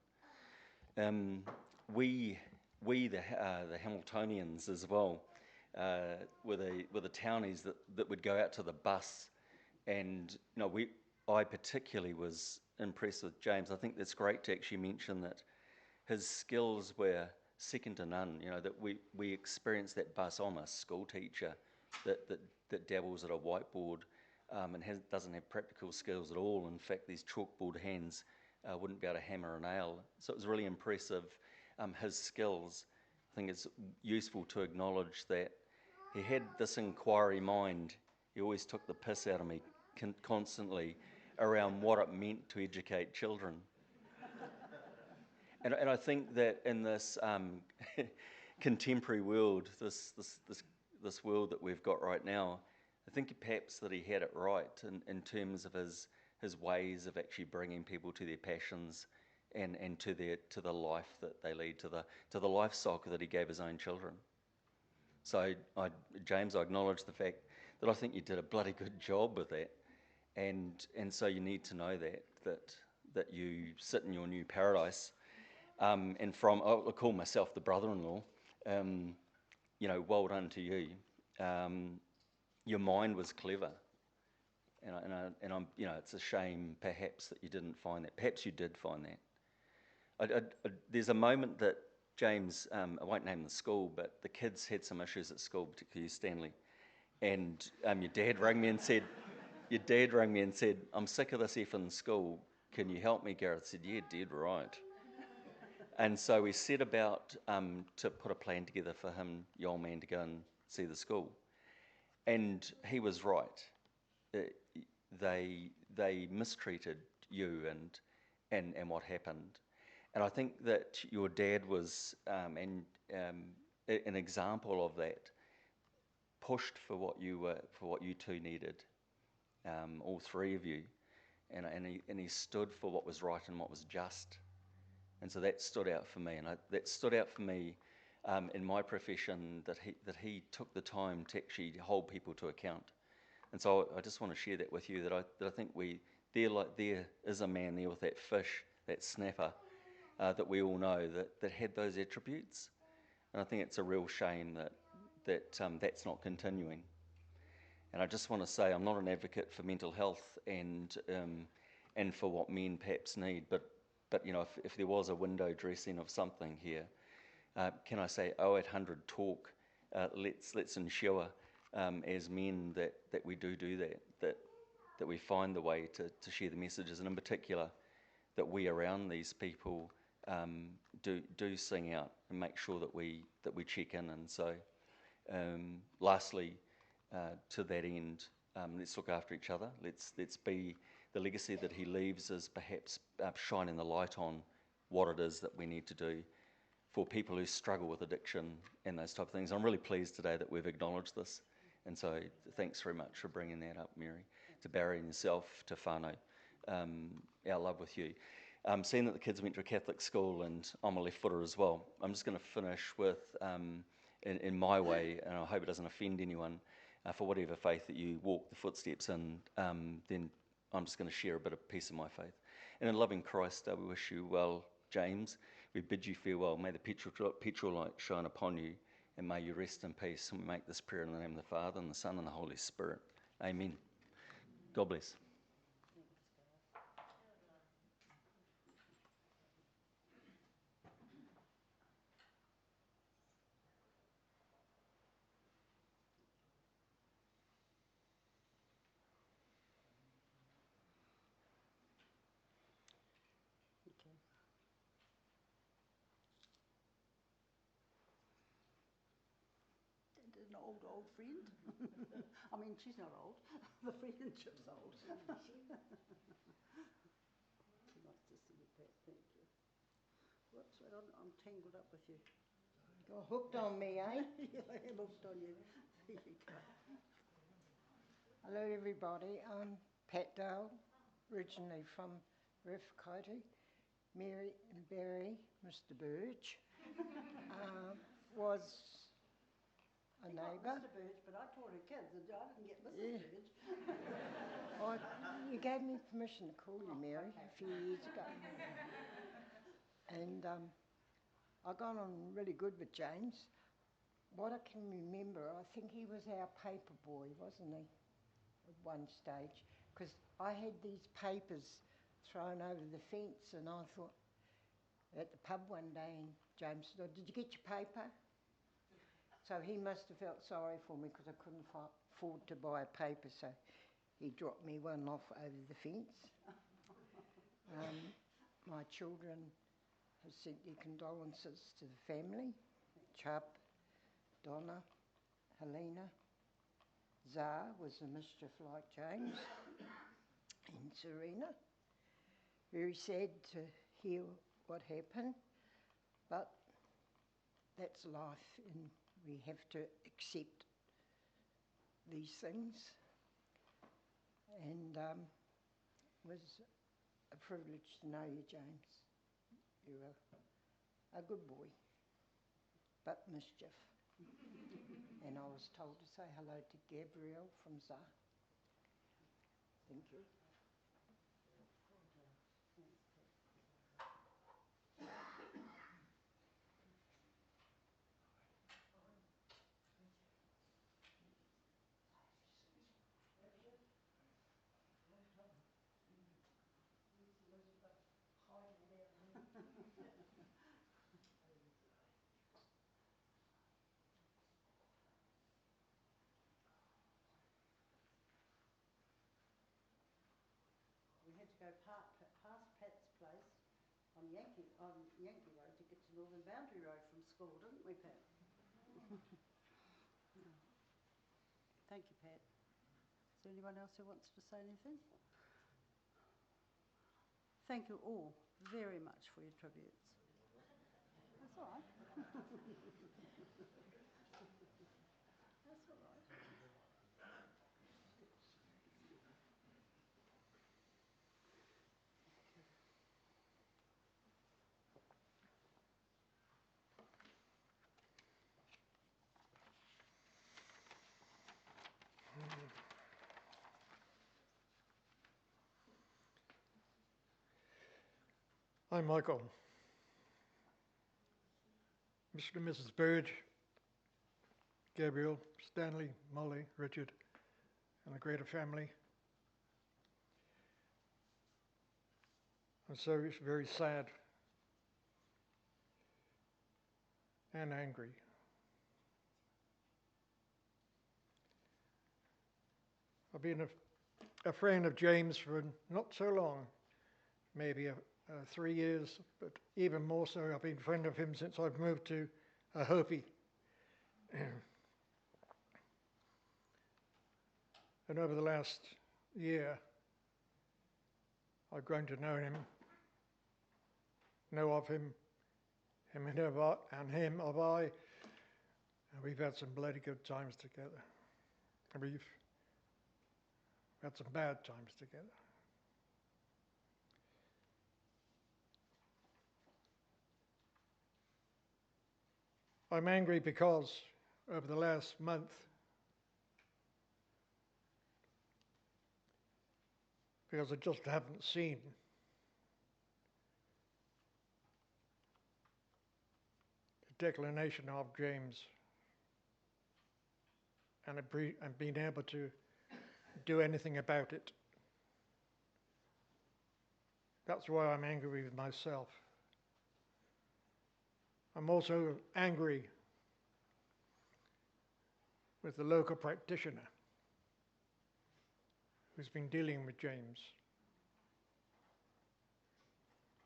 We the Hamiltonians as well, were the townies that would go out to the bus, and I particularly was impressed with James. I think that's great to actually mention that his skills were second to none. That we experienced that bus. I'm a school teacher that dabbles at a whiteboard and doesn't have practical skills at all. In fact, these chalkboard hands wouldn't be able to hammer a nail. So it was really impressive, his skills. I think it's useful to acknowledge that he had this inquiry mind. He always took the piss out of me constantly around what it meant to educate children. And I think that in this contemporary world, this world that we've got right now, I think perhaps that he had it right in terms of his ways of actually bringing people to their passions and to the life that they lead, to the life cycle that he gave his own children. So James, I acknowledge the fact that I think you did a bloody good job with that, and so you need to know that you sit in your new paradise. And I call myself the brother-in-law. Well done to you. Your mind was clever, and I'm. It's a shame perhaps that you didn't find that. Perhaps you did find that. There's a moment that James, I won't name the school, but the kids had some issues at school, particularly Stanley, and your dad rang me and said, "I'm sick of this effing school. Can you help me?" Gareth said, "Yeah, dead right." And so we set about to put a plan together for him, the old man, to go and see the school. And he was right. They mistreated you and what happened. And I think that your dad was an example of that. Pushed for what you two needed, all three of you, and he stood for what was right and what was just. And so that stood out for me, and that stood out for me in my profession, that he took the time to actually hold people to account. And so I just want to share that with you, that I think there is a man there with that fish, that snapper, that we all know that had those attributes. And I think it's a real shame that's not continuing. And I just want to say, I'm not an advocate for mental health and for what men perhaps need, but if there was a window dressing of something here, can I say 0800 talk? Let's ensure as men that we do that we find the way to share the messages, and in particular that we around these people do sing out and make sure that we check in. And so lastly, to that end, let's look after each other. Let's be the legacy that he leaves is perhaps shining the light on what it is that we need to do for people who struggle with addiction and those type of things. I'm really pleased today that we've acknowledged this, and so thanks very much for bringing that up, Mary, to Barry and yourself, to whānau, our love with you. Seeing that the kids went to a Catholic school, and I'm a left footer as well, I'm just going to finish with, in my way, and I hope it doesn't offend anyone, for whatever faith that you walk the footsteps in, then I'm just going to share a bit of piece of my faith. And in loving Christ, we wish you well, James. We bid you farewell. May the petrol light shine upon you, and may you rest in peace. And we make this prayer in the name of the Father, and the Son, and the Holy Spirit. Amen. God bless. an old friend. I mean, she's not old. The friendship's old. Nice to see you, Pat. Thank you. Whoops, I'm tangled up with you. Got hooked on me, eh? Yeah, I am hooked on you. There you go. Hello, everybody. I'm Pat Dale, originally from Refcote. Mary and Barry, Mr. Burge, was a neighbour. Mr. Burge, but I taught her kids, and I didn't get Mrs. Burge. You gave me permission to call you Mary a few years ago. And I got on really good with James. What I can remember, I think he was our paper boy, wasn't he, at one stage? Because I had these papers thrown over the fence, and I thought, at the pub one day, and James said, "Oh, did you get your paper?" So he must have felt sorry for me because I couldn't afford to buy a paper, so he dropped me one off over the fence. My children have sent their condolences to the family. Chubb, Donna, Helena. Zara was a mischief like James, and Serena. Very sad to hear what happened, but that's life, and we have to accept these things. And it was a privilege to know you, James. You were a good boy, but mischief. And I was told to say hello to Gabrielle from Zara. Thank you. We had to go past Pat's place on Yankee Road to get to Northern Boundary Road from school, didn't we, Pat? Yeah. Thank you, Pat. Is there anyone else who wants to say anything? Thank you all very much for your tributes. That's all right. That's all right. I'm Michael. Mr. and Mrs. Burge, Gabriel, Stanley, Molly, Richard, and the greater family. I'm so very sad and angry. I've been a friend of James for not so long, maybe 3 years, but even more so, I've been a friend of him since I've moved to Hopi. And over the last year, I've grown to know him, know of him, him and him of I, and we've had some bloody good times together. And we've had some bad times together. I'm angry because over the last month, because I just haven't seen the declination of James and being able to do anything about it. That's why I'm angry with myself. I'm also angry with the local practitioner who's been dealing with James.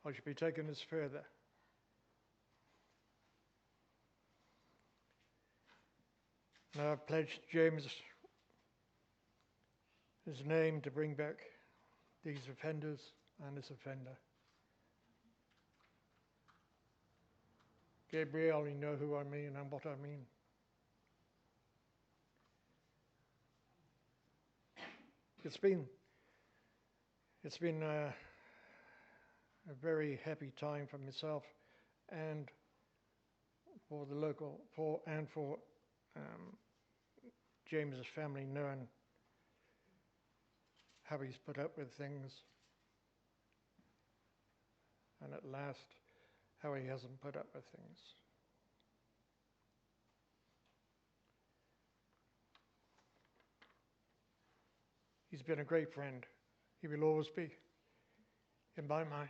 I should be taking this further. And I've pledged James his name to bring back these offenders and this offender. Gabrielle, you know who I mean and what I mean. It's been a very happy time for myself and for the local, for James's family, knowing how he's put up with things, and at last how he hasn't put up with things. He's been a great friend. He will always be in my mind.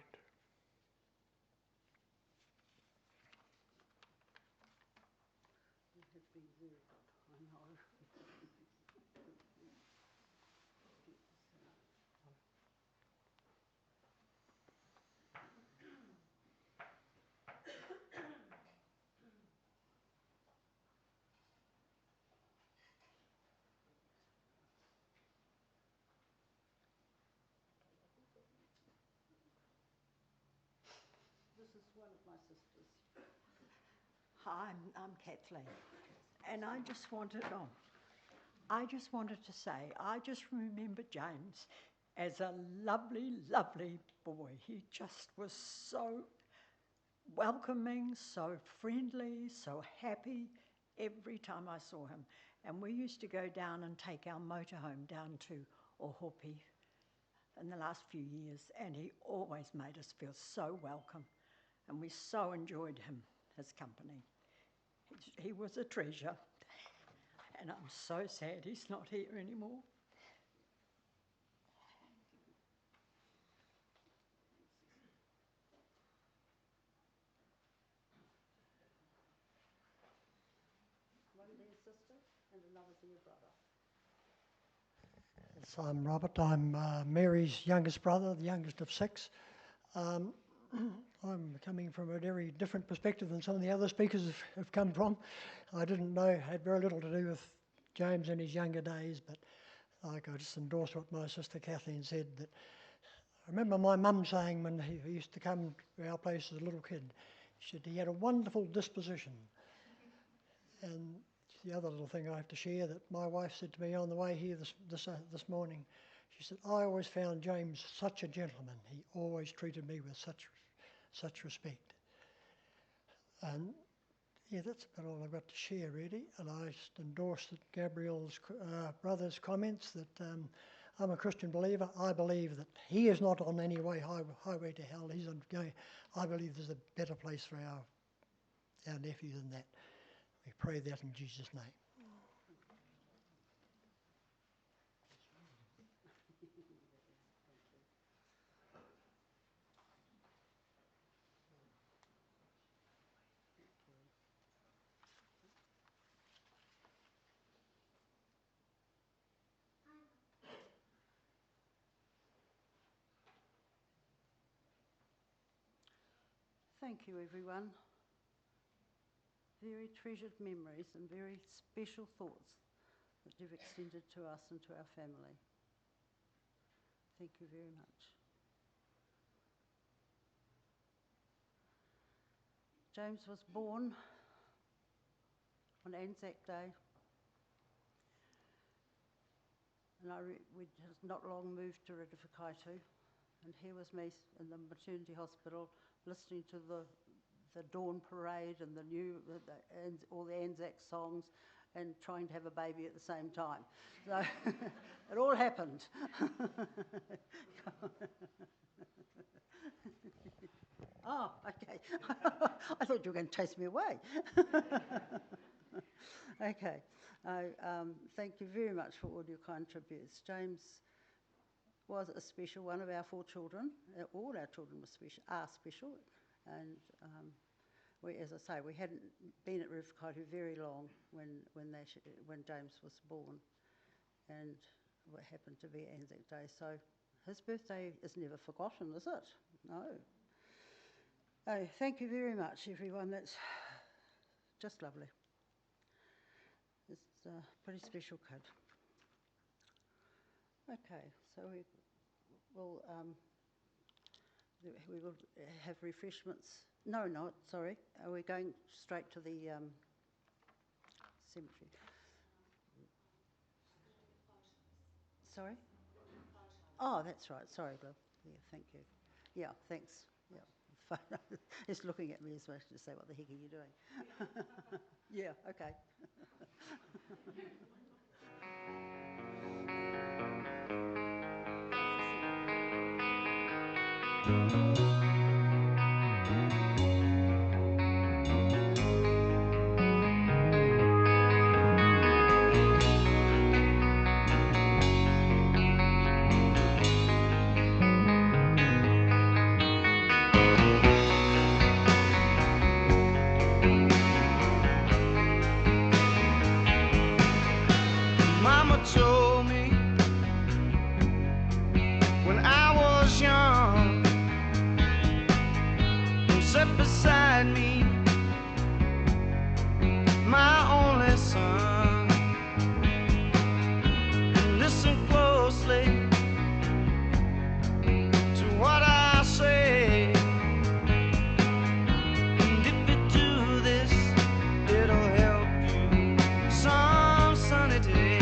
You have been very good, I know. This is one of my sisters. Hi, I'm Kathleen, and I just wanted to say, I just remember James as a lovely, lovely boy. He just was so welcoming, so friendly, so happy every time I saw him. And we used to go down and take our motorhome down to Ohopi in the last few years, and he always made us feel so welcome, and we so enjoyed his company. He was a treasure, and I'm so sad he's not here anymore. One dear sister and another dear brother. Yes, I'm Robert. I'm Mary's youngest brother, the youngest of 6. I'm coming from a very different perspective than some of the other speakers have come from. I didn't know, had very little to do with James in his younger days, but I just endorse what my sister Kathleen said. That I remember my mum saying when he used to come to our place as a little kid, she said he had a wonderful disposition. And the other little thing I have to share that my wife said to me on the way here this morning, she said, I always found James such a gentleman. He always treated me with such respect. And yeah, that's about all I've got to share really. And I just endorse Gabrielle's brother's comments that I'm a Christian believer. I believe that he is not on any highway to hell. He's on going. I believe there's a better place for our nephew than that. We pray that in Jesus' name. Thank you, everyone. Very treasured memories and very special thoughts that you've extended to us and to our family. Thank you very much. James was born on Anzac Day, and we just not long moved to Ridifakaitu, and here was me in the maternity hospital listening to the dawn parade and all the Anzac songs and trying to have a baby at the same time. So it all happened. Oh, okay. I thought you were going to chase me away. Okay. Thank you very much for all your kind tributes. James was a special one of our 4 children. All our children are special. And as I say, we hadn't been at Ridifakaitu very long when James was born, and what happened to be Anzac Day. So his birthday is never forgotten, is it? No. Oh, thank you very much, everyone. That's just lovely. It's a pretty special kid. Okay, so we will have refreshments. No, not, sorry. We're going straight to the cemetery. Sorry? Oh, that's right. Sorry, love. Yeah, thank you. Yeah, thanks. Yeah. It's looking at me as much to say, what the heck are you doing? Yeah, okay. Mama told me when I was young, and sat beside me, my only son, and listen closely to what I say. And if you do this, it'll help you some sunny day.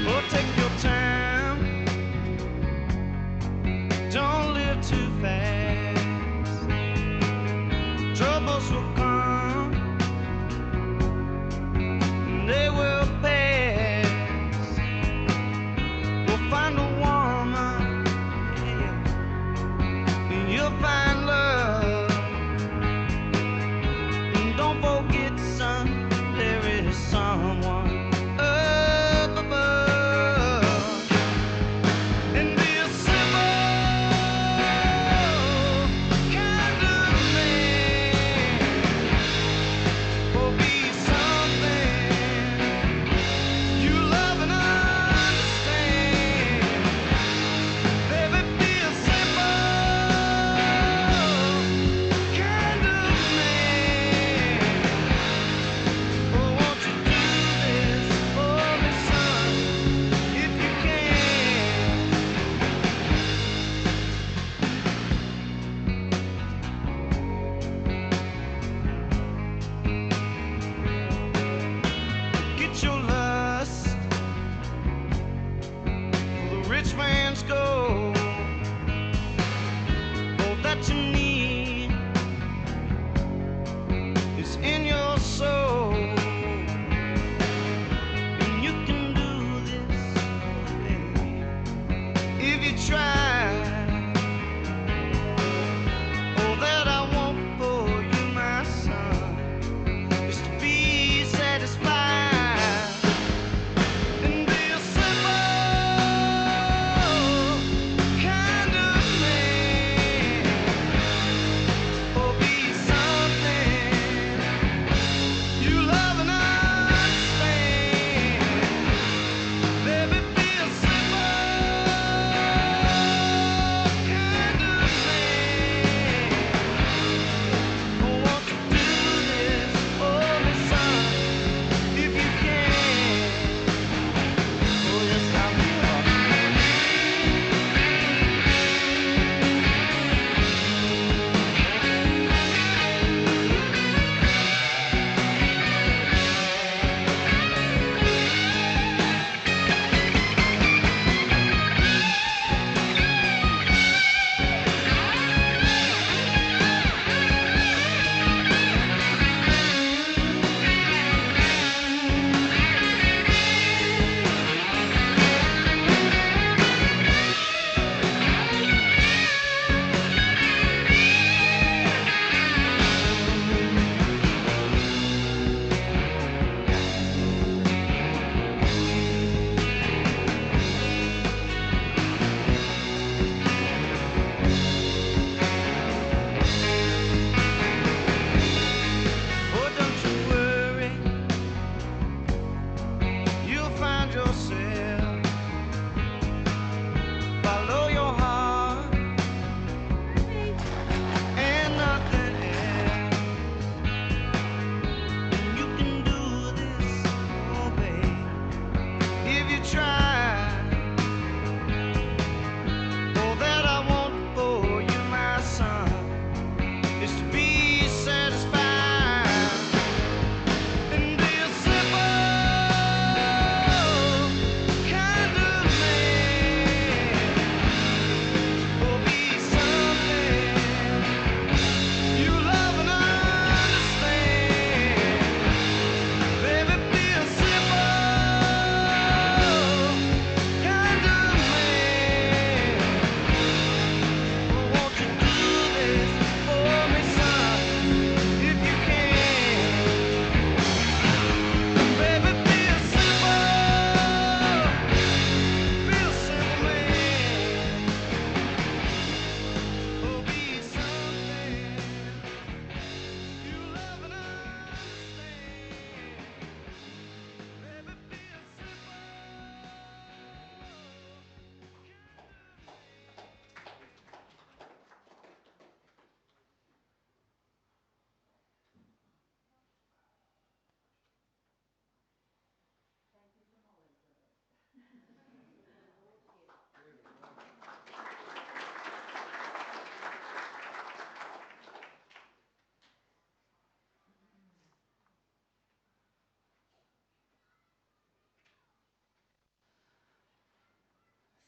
Oh, take your time, don't live too fast. Troubles will come, they will pass. You'll find a woman, yeah, and you'll find love. And don't forget, son, there is someone up above. And be a simple kind of man, or be something you love and understand. Baby, be a simple kind of man. Oh, won't you do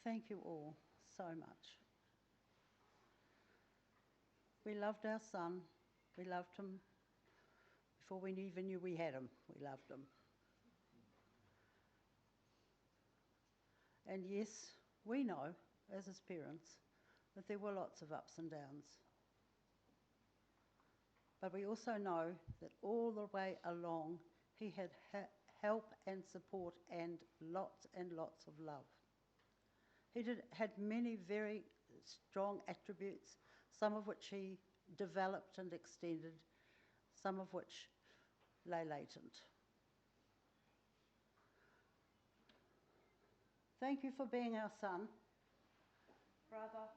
Thank you all so much. We loved our son. We loved him before we even knew we had him. We loved him. And yes, we know, as his parents, that there were lots of ups and downs. But we also know that all the way along, he had help and support and lots of love. He had many very strong attributes, some of which he developed and extended, some of which lay latent. Thank you for being our son, brother,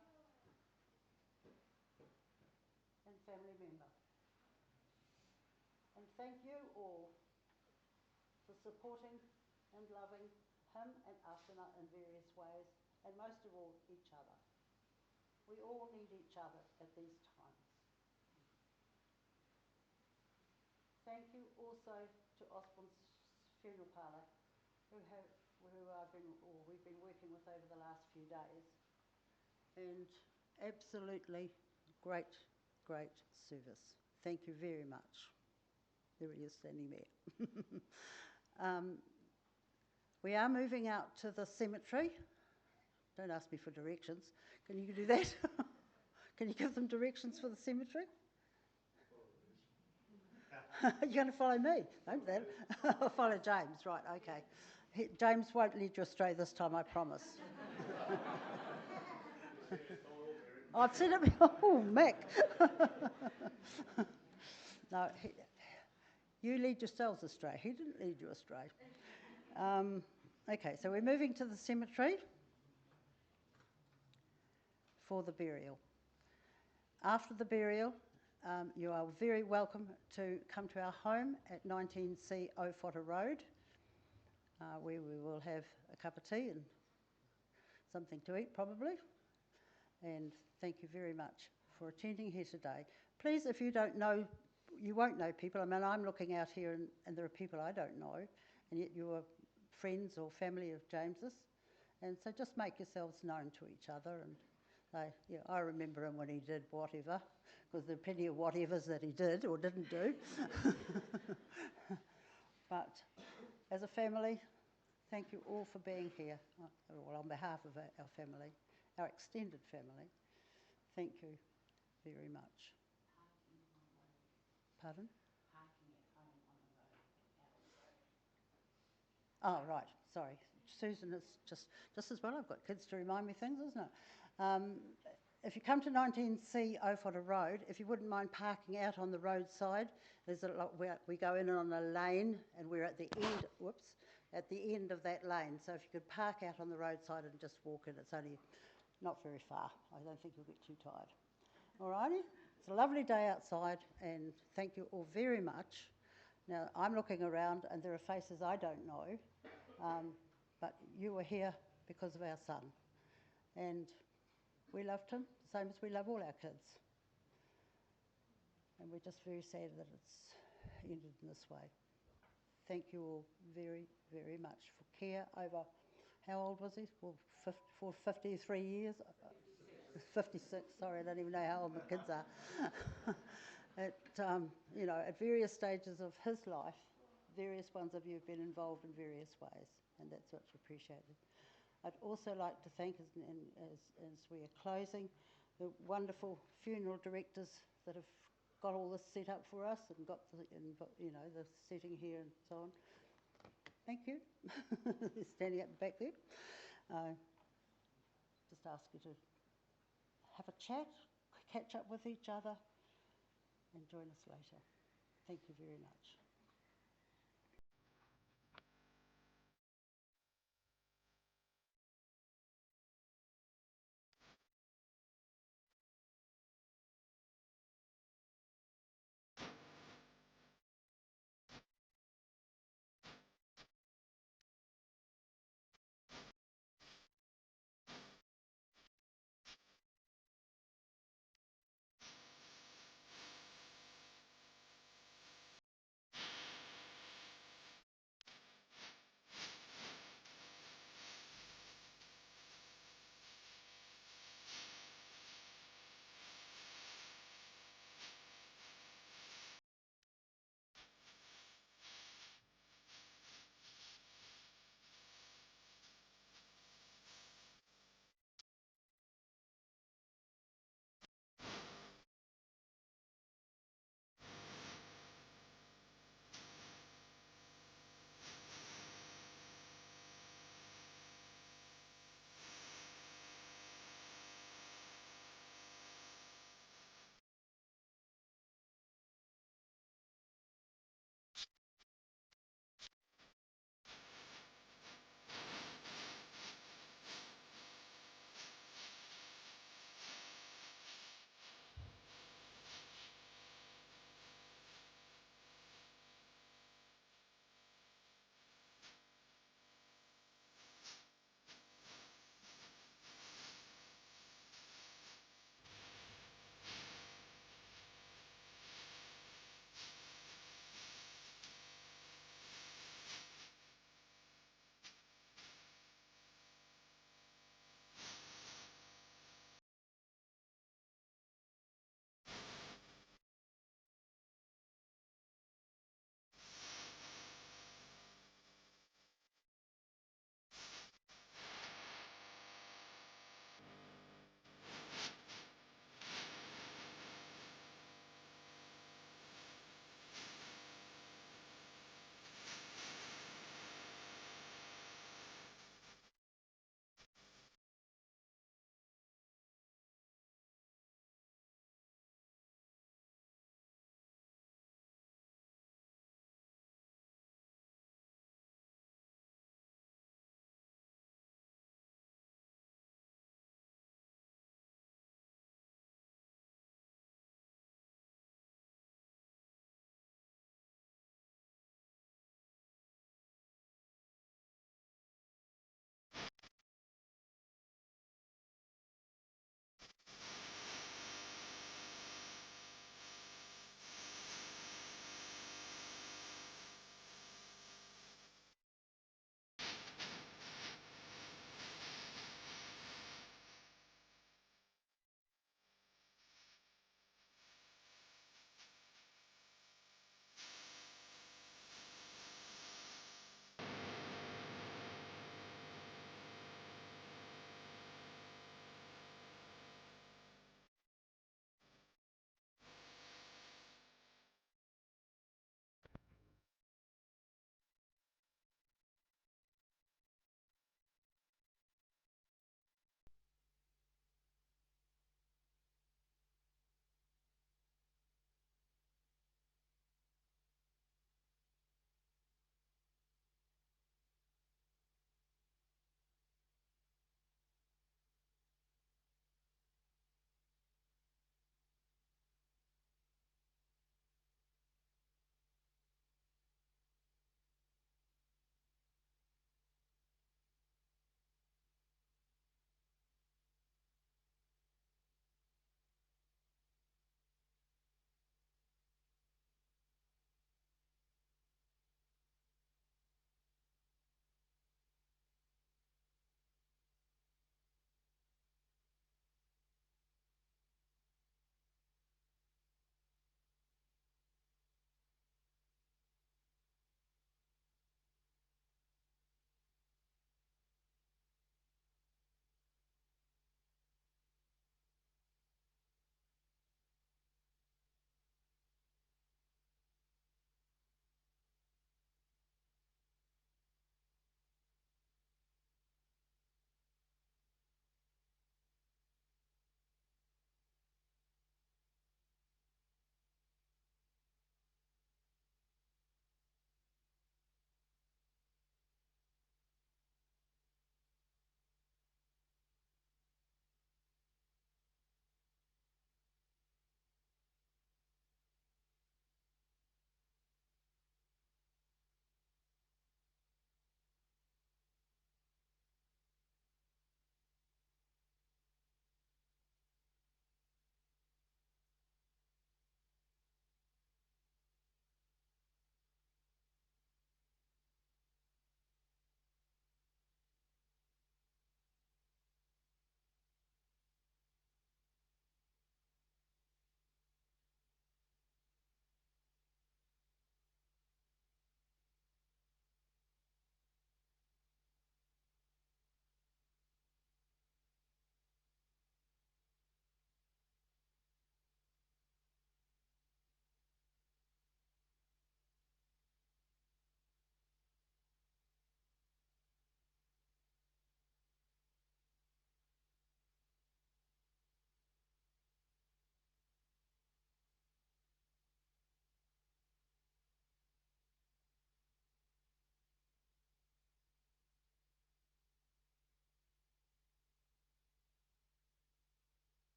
and family member. And thank you all for supporting and loving him and us in various ways, and most of all, each other. We all need each other at these times. Thank you also to Osborne's Funeral Parlour, we've been working with over the last few days, and absolutely great service. Thank you very much. There he is standing there. We are moving out to the cemetery. Don't ask me for directions. Can you do that? Can you give them directions for the cemetery? You're going to follow me, don't that? I'll follow James, right, okay. James won't lead you astray this time, I promise. I've seen it. Oh, Mick. No, you lead yourselves astray. He didn't lead you astray. Okay, so we're moving to the cemetery for the burial. After the burial, you are very welcome to come to our home at 19C Ofota Road, where we will have a cup of tea and something to eat probably. And thank you very much for attending here today. Please, if you don't know, you won't know people. I mean, I'm looking out here and there are people I don't know, and yet you are friends or family of James's. And so just make yourselves known to each other. And yeah, I remember him when he did whatever, because there are plenty of whatevers that he did or didn't do. But as a family, thank you all for being here. Well, on behalf of our family, our extended family, thank you very much. Pardon? Oh, right, sorry. Susan is just as well. I've got kids to remind me things, isn't it? If you come to 19C Ofota Road, if you wouldn't mind parking out on the roadside, there's a lot, we go in on a lane and we're at the end, at the end of that lane. So if you could park out on the roadside and just walk in, it's only not very far. I don't think you'll get too tired. Alrighty? It's a lovely day outside and thank you all very much. Now, I'm looking around and there are faces I don't know, but you were here because of our son. And we loved him, the same as we love all our kids. And we're just very sad that it's ended in this way. Thank you all very, very much for care over, how old was he? Well, for 53 years? 56, sorry, I don't even know how old the kids are. You know, at various stages of his life, various ones of you have been involved in various ways, and that's much appreciated. I'd also like to thank, as we are closing, the wonderful funeral directors that have got all this set up for us and got the, you know, the setting here and so on. Thank you. Standing at the back there. Just ask you to have a chat, catch up with each other, and join us later. Thank you very much.